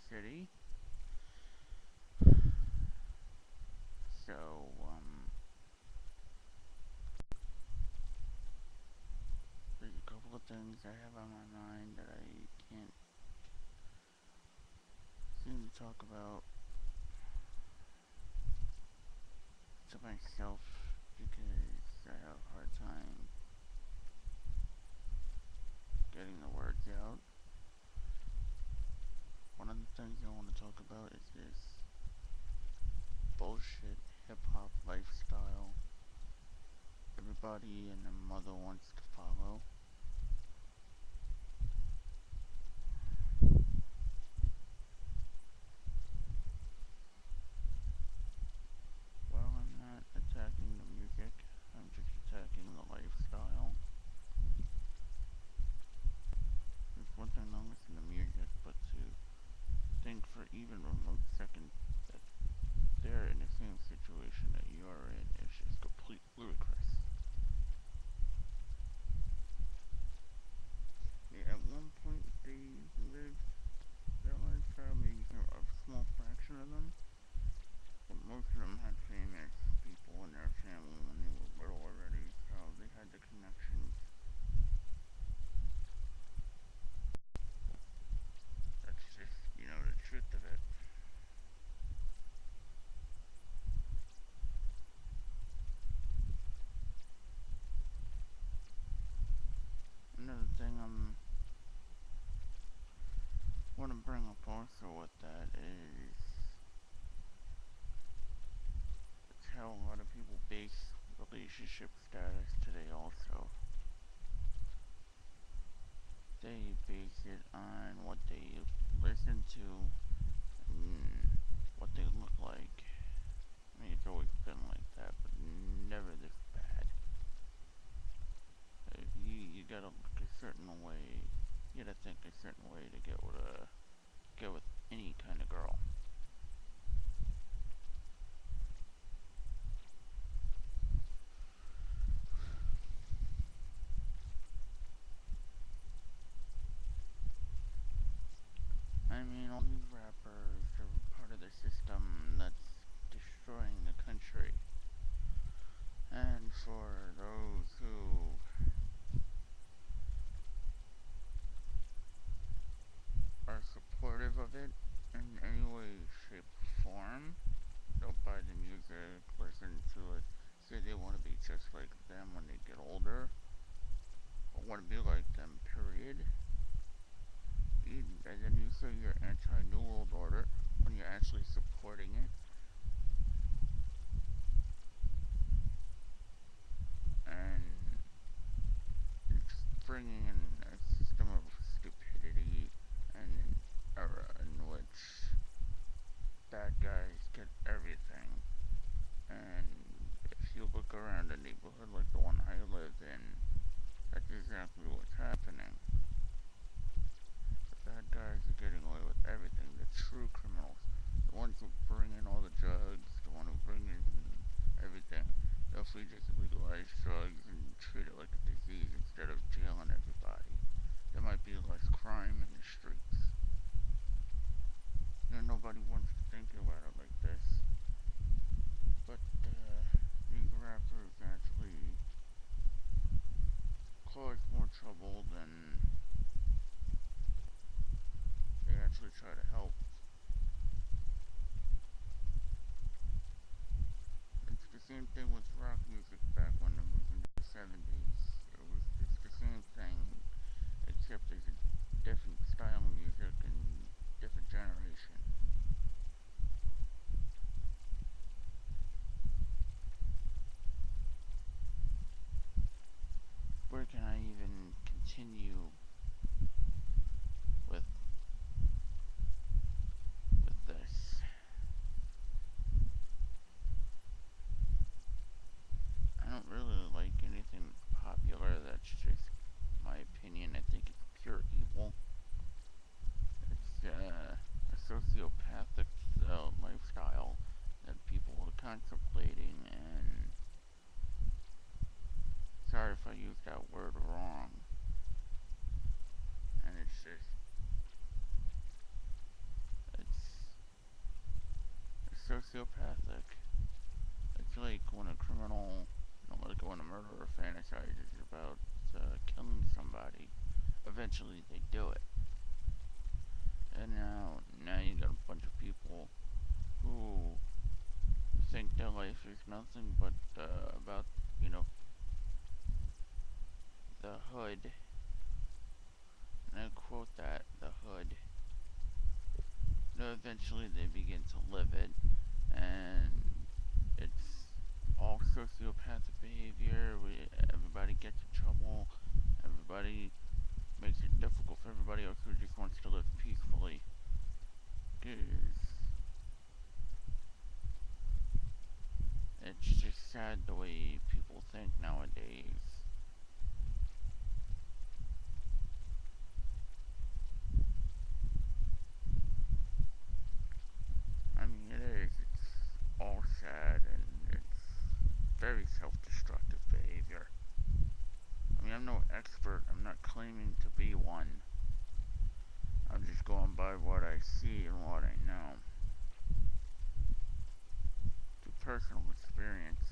City. So, there's a couple of things I have on my mind that I can't seem to talk about to myself because I have a hard time getting the words out. One of the things I want to talk about is this bullshit hip hop lifestyle everybody and their mother wants to follow. Well, I'm not attacking the music, I'm just attacking the lifestyle. It's one thing to listen to music, but to think for even remote second that they're in the same situation that you are in is just complete ludicrous. Yeah, at one point they lived their lifestyle, maybe a small fraction of them, but most of them had famous people in their family when they were little already, so they had the connections. That's just, the truth of it. Another thing want to bring up also with that is it's how a lot of people base relationship status today also. They base it on what they listen to and what they look like. I mean, it's always been like that, but never this bad. You gotta look a certain way. You gotta think a certain way to get with any kind of girl. I mean, all these rappers are part of the system that's destroying the country. And for those who are supportive of it in any way, shape, or form, they'll buy the music, listen to it, say they want to be just like them when they get older, or want to be like them, period. And then you say you're anti-New World Order when you're actually supporting it. And it's bringing in a system of stupidity and an era in which bad guys get everything. And if you look around a neighborhood like the one I live in, that's exactly what's happening. The bad guys are getting away with everything. The true criminals, the ones who bring in all the drugs, the one who bring in everything, they'll just legalize drugs and treat it like a disease instead of jailing everybody. There might be less crime in the streets. Nobody wants to think about it like this. But these rappers actually cause more trouble than they actually try to help. It's the same thing with rock music back when it was in the 70s. It's the same thing, except there's a different style of music and different generation. Where can I even continue with this? I don't really like anything popular that's just my opinion. I think it's pure evil. It's a sociopathic lifestyle that people are contemplating, and sorry if I used that word wrong. And it's sociopathic. It's like when a criminal, like when a murderer fantasizes about killing somebody. Eventually, they do it. And now you got a bunch of people who think their life is nothing but about, you know, the hood. And I quote that, the hood. Eventually they begin to live it, and it's all sociopathic behavior. Everybody gets in trouble. Everybody makes it difficult for everybody else who just wants to live peacefully. Cause it's just sad the way people think nowadays. I mean, it is. It's all sad, and it's very self-destructive behavior. I mean, I'm no expert. I'm not claiming to be one. I'm just going by what I see and what I know. Through personal experience.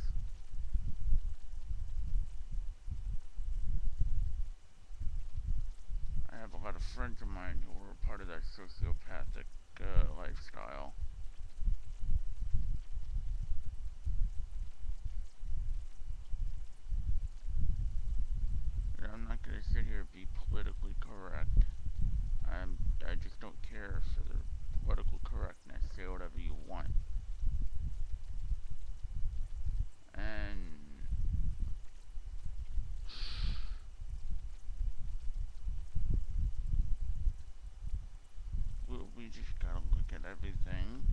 I have a lot of friends of mine who are part of that sociopathic lifestyle. And I'm not gonna sit here and be politically correct. I just don't care for the political correctness. Say whatever you want. And we just gotta look at everything,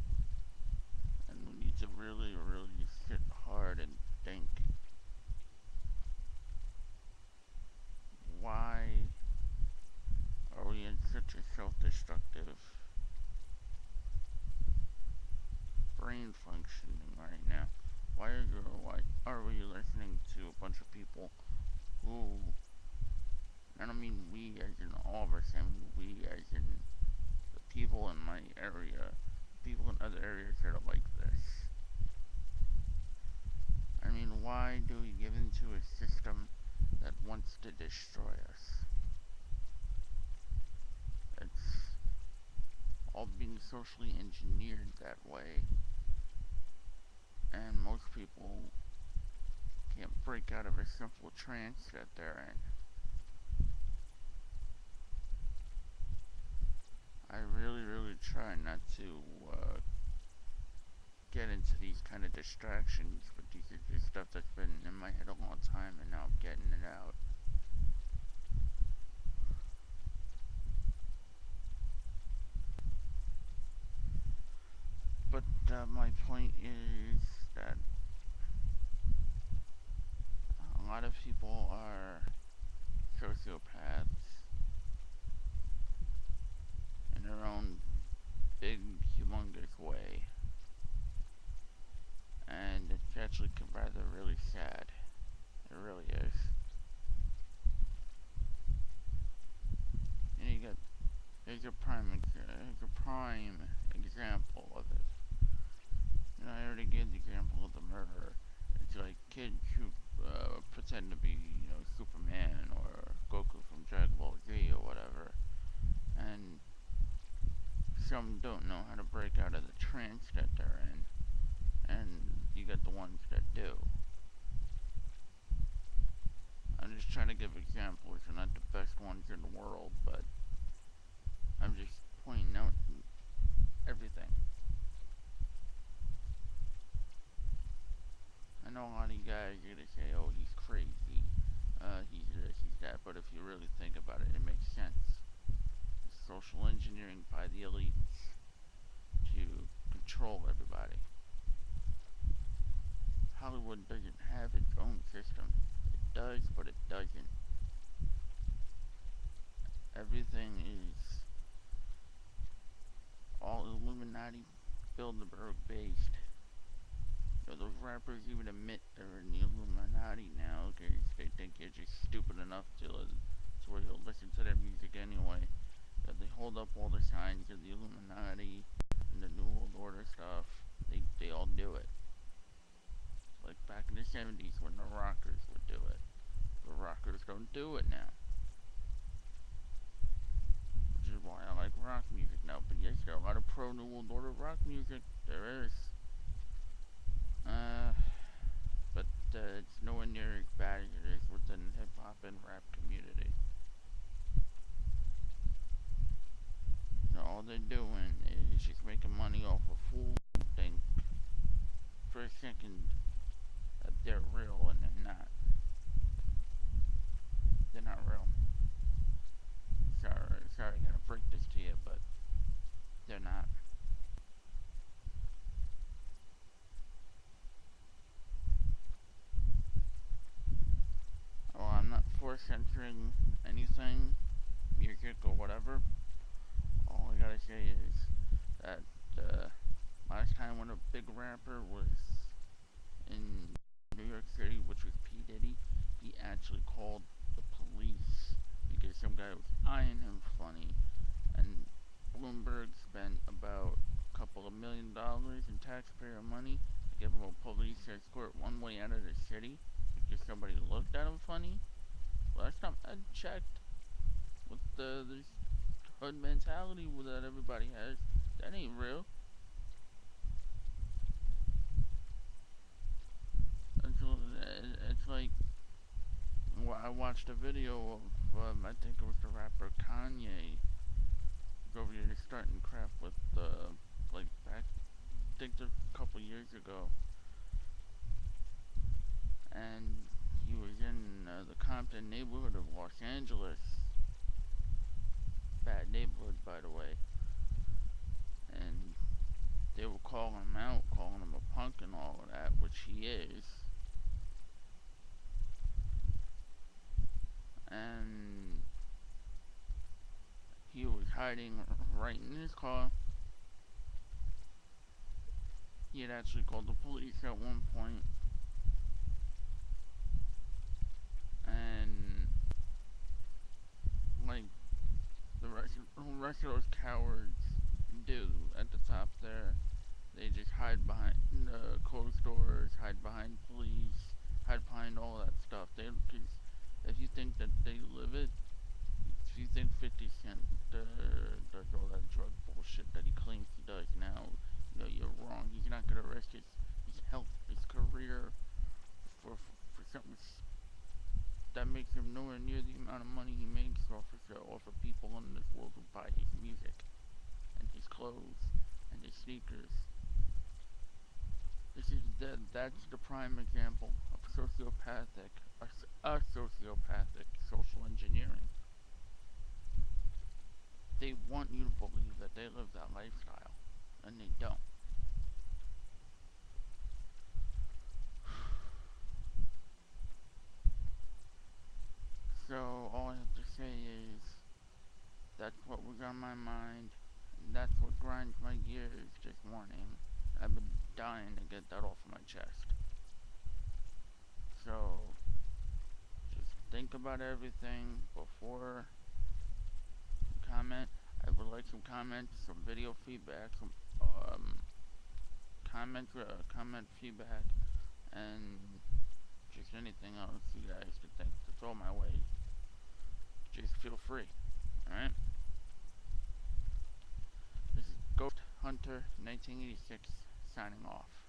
and we need to really, really sit hard and think. Why are we in such a self-destructive brain functioning right now? Why are we listening to a bunch of people who, and I mean we as in all of us, I mean we as in the people in my area, people in other areas that are like this. I mean, why do we give into a system that wants to destroy us? It's all being socially engineered that way, and most people can't break out of a simple trance that they're in. I really, really try not to get into these kind of distractions, but these are just stuff that's been in my head a long time, and now I'm getting it out. But my point is that a lot of people are sociopaths in their own big, humongous way. And it's actually rather really sad. It really is. And here's a prime example of it. I already gave the example of the murderer. It's like kids who pretend to be, Superman or Goku from Dragon Ball Z or whatever, and some don't know how to break out of the trance that they're in, and you get the ones that do. I'm just trying to give examples. They're not the best ones in the world, but I'm just pointing out everything. I know a lot of you guys are gonna say, "Oh, he's crazy, he's this, he's that," but if you really think about it, it makes sense. It's social engineering by the elites to control everybody. Hollywood doesn't have its own system. It does, but it doesn't. Everything is all Illuminati Bilderberg based. Those rappers even admit they're in the Illuminati now because they think you're just stupid enough to where you'll listen to their music anyway. That they hold up all the signs of the Illuminati and the New World Order stuff. They they all do it. Like back in the 70s when the rockers would do it. The rockers don't do it now. Which is why I like rock music now. But yes, there are a lot of pro New World Order rock music. There is. But it's nowhere near as bad as it is within hip hop and rap community. So all they're doing is just making money off of fools who think for a second that they're real and they're not. They're not real. Sorry, I'm gonna break this to you, but they're not. Well, I'm not force censoring anything, music or whatever. All I gotta say is that last time when a big rapper was in New York City, which was P. Diddy, he actually called the police because some guy was eyeing him funny, and Bloomberg spent about a couple of $1 million in taxpayer money to give him a police escort one way out of the city because somebody looked at him funny. Last time I checked, with this hood mentality that everybody has, that ain't real. It's like, well, I watched a video of, I think it was the rapper Kanye, over here starting crap with, like back, I think a couple years ago, and he was in the Compton neighborhood of Los Angeles, bad neighborhood by the way, and they were calling him out, calling him a punk and all of that, which he is. And he was hiding right in his car. He had actually called the police at one point, and like the rest of those cowards do at the top there, they just hide behind closed doors, hide behind police, hide behind all that stuff. Cause if you think that they live it, if you think 50 Cent does all that drug bullshit that he claims he does now, you're wrong. He's not gonna risk his health, his career for something that makes him nowhere near the amount of money he makes off of people in this world who buy his music and his clothes and his sneakers. That's the prime example of a sociopathic social engineering. They want you to believe that they live that lifestyle, and they don't. So all I have to say is that's what was on my mind. And that's what grinds my gears this morning. I've been dying to get that off my chest. So just think about everything before you comment. I would like some comments, some video feedback, some comment feedback, and just anything else you guys could think to throw my way. Just feel free. Alright? This is Ghost Hunter 1986 signing off.